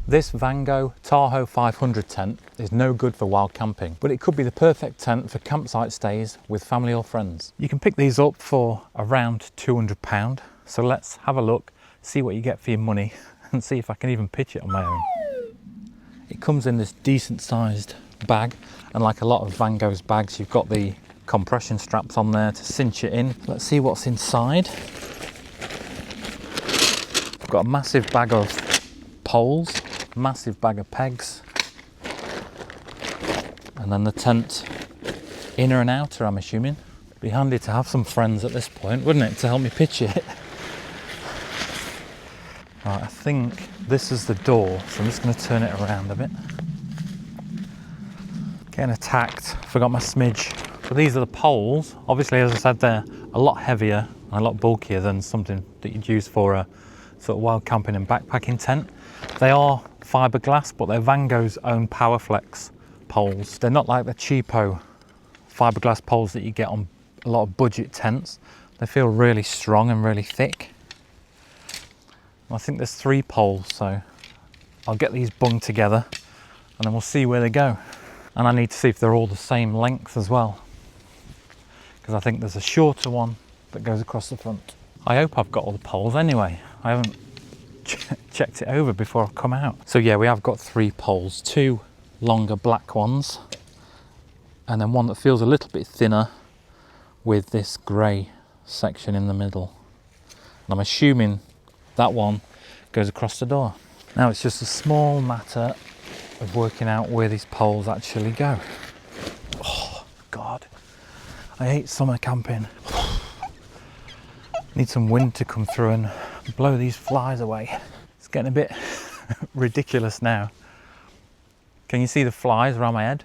This Vango Tahoe 500 tent is no good for wild camping, but it could be the perfect tent for campsite stays with family or friends. You can pick these up for around £200, so let's have a look, see what you get for your money, and see if I can even pitch it on my own. It comes in this decent sized bag, and like a lot of Vango's bags, you've got the compression straps on there to cinch it in. Let's see what's inside. I've got a massive bag of poles, massive bag of pegs, and then the tent inner and outer, I'm assuming. It'd be handy to have some friends at this point, wouldn't it, to help me pitch it. Right, I think this is the door, so I'm just going to turn it around a bit. Getting attacked, forgot my smidge. So these are the poles. Obviously, as I said, they're a lot heavier and a lot bulkier than something that you'd use for a sort of wild camping and backpacking tent. They are fiberglass, but they're Vango's own PowerFlex poles. They're not like the cheapo fiberglass poles that you get on a lot of budget tents. They feel really strong and really thick. I think there's 3 poles, so I'll get these bunged together and then we'll see where they go. And I need to see if they're all the same length as well, because I think there's a shorter one that goes across the front. I hope I've got all the poles anyway. I haven't checked it over before I've come out. So yeah, we have got 3 poles, 2 longer black ones, and then one that feels a little bit thinner with this grey section in the middle. And I'm assuming that one goes across the door. Now it's just a small matter of working out where these poles actually go. Oh God, I hate summer camping. Need some wind to come through and blow these flies away. It's getting a bit ridiculous now. Can you see the flies around my head?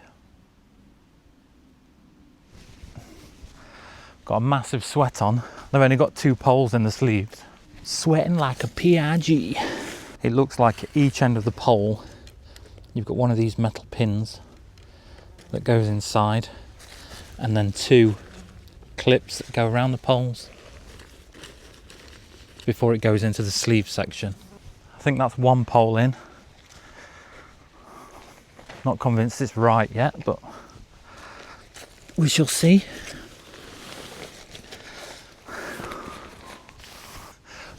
Got a massive sweat on. They've only got 2 poles in the sleeves. Sweating like a PIG. It looks like at each end of the pole you've got one of these metal pins that goes inside, and then 2 clips that go around the poles before it goes into the sleeve section. I think that's 1 pole in. Not convinced it's right yet, but we shall see.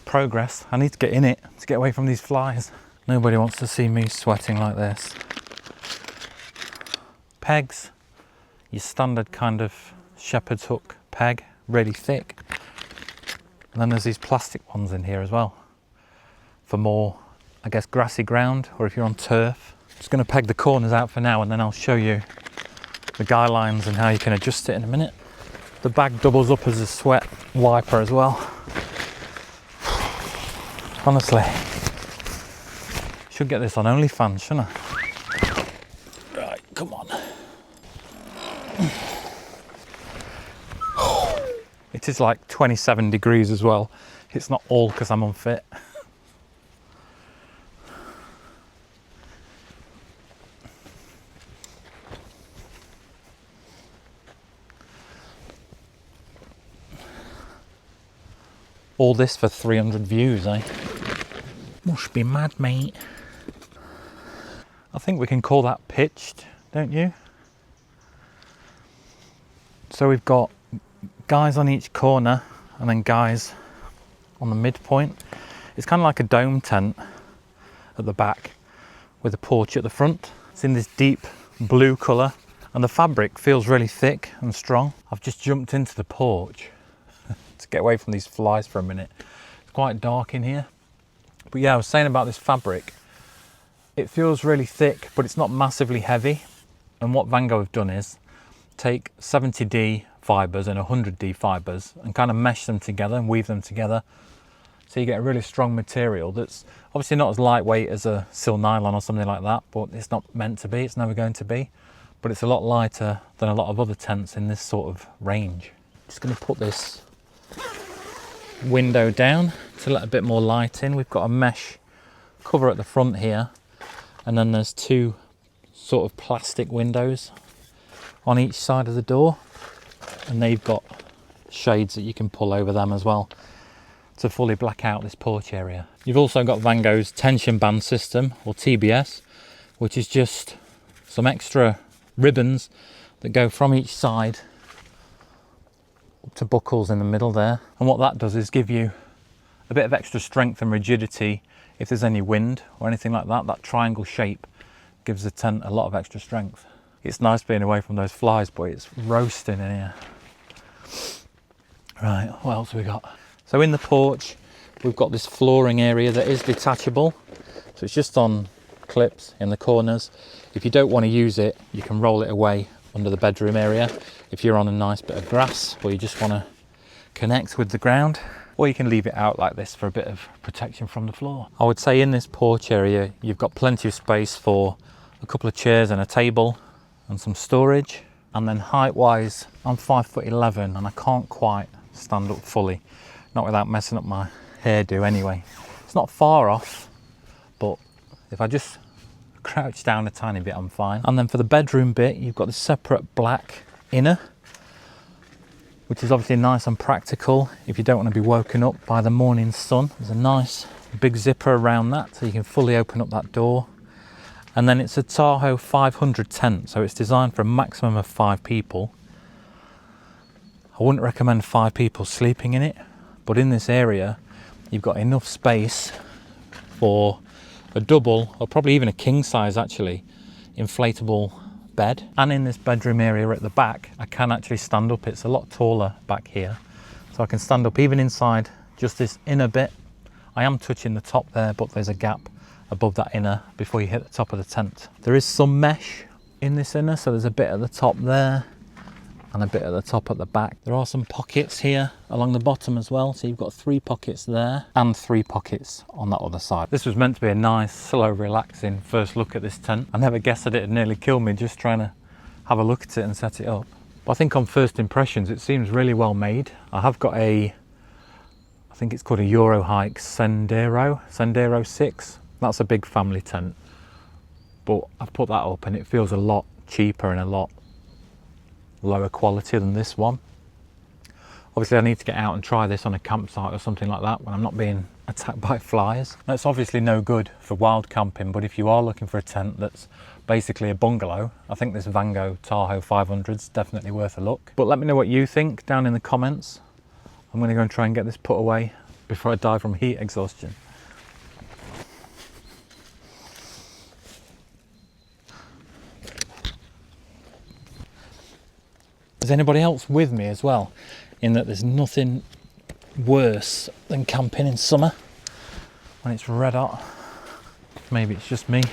Progress. I need to get in it to get away from these flies. Nobody wants to see me sweating like this. Pegs, your standard kind of shepherd's hook peg, really thick. And then there's these plastic ones in here as well for more, I guess, grassy ground, or if you're on turf. Just going to peg the corners out for now, and then I'll show you the guy lines and how you can adjust it in a minute. The bag doubles up as a sweat wiper as well. Honestly, should get this on OnlyFans, shouldn't I? Right, come on. It is like 27 degrees as well. It's not all because I'm unfit. All this for 300 views, eh? Must be mad, mate. I think we can call that pitched, don't you? So we've got guys on each corner and then guys on the midpoint. It's kind of like a dome tent at the back with a porch at the front. It's in this deep blue colour and the fabric feels really thick and strong. I've just jumped into the porch to get away from these flies for a minute. It's quite dark in here. But yeah, I was saying about this fabric. It feels really thick, but it's not massively heavy. And what Vango have done is take 70D fibres and 100D fibres and kind of mesh them together and weave them together. So you get a really strong material that's obviously not as lightweight as a sil nylon or something like that, but it's not meant to be, it's never going to be. But it's a lot lighter than a lot of other tents in this sort of range. Just going to put this window down to let a bit more light in. We've got a mesh cover at the front here, and then there's 2 sort of plastic windows on each side of the door, and they've got shades that you can pull over them as well. to fully black out this porch area. You've also got Vango's tension band system, or TBS, which is just some extra ribbons that go from each side up to buckles in the middle there. And what that does is give you a bit of extra strength and rigidity if there's any wind or anything like that. That triangle shape gives the tent a lot of extra strength. It's nice being away from those flies, but it's roasting in here. Right, what else have we got? So in the porch, we've got this flooring area that is detachable. So it's just on clips in the corners. If you don't want to use it, you can roll it away under the bedroom area if you're on a nice bit of grass or you just want to connect with the ground, or you can leave it out like this for a bit of protection from the floor. I would say in this porch area you've got plenty of space for a couple of chairs and a table and some storage. And then height wise, I'm 5'11" and I can't quite stand up fully, not without messing up my hairdo anyway. It's not far off, but if I just crouch down a tiny bit, I'm fine. And then for the bedroom bit, you've got the separate black inner, which is obviously nice and practical if you don't want to be woken up by the morning sun. There's a nice big zipper around that, so you can fully open up that door. And then it's a Tahoe 500 tent, so it's designed for a maximum of 5 people. I wouldn't recommend 5 people sleeping in it, but in this area, you've got enough space for a double, or probably even a king size actually, inflatable bed. And in this bedroom area at the back, I can actually stand up. It's a lot taller back here, so I can stand up even inside just this inner bit. I am touching the top there, but there's a gap above that inner before you hit the top of the tent. There is some mesh in this inner, so there's a bit at the top there and a bit at the top at the back. There are some pockets here along the bottom as well, so you've got 3 pockets there and 3 pockets on that other side. This was meant to be a nice, slow, relaxing first look at this tent. I never guessed that it'd nearly kill me just trying to have a look at it and set it up. But I think on first impressions it seems really well made. I have got I think it's called a Euro Hike Sendero 6. That's a big family tent, but I've put that up and it feels a lot cheaper and a lot lower quality than this one. Obviously I need to get out and try this on a campsite or something like that when I'm not being attacked by flies. That's obviously no good for wild camping, but if you are looking for a tent that's basically a bungalow, I think this Vango Tahoe 500 is definitely worth a look. But let me know what you think down in the comments. I'm going to go and try and get this put away before I die from heat exhaustion. Is anybody else with me as well, in that there's nothing worse than camping in summer when it's red hot? Maybe it's just me.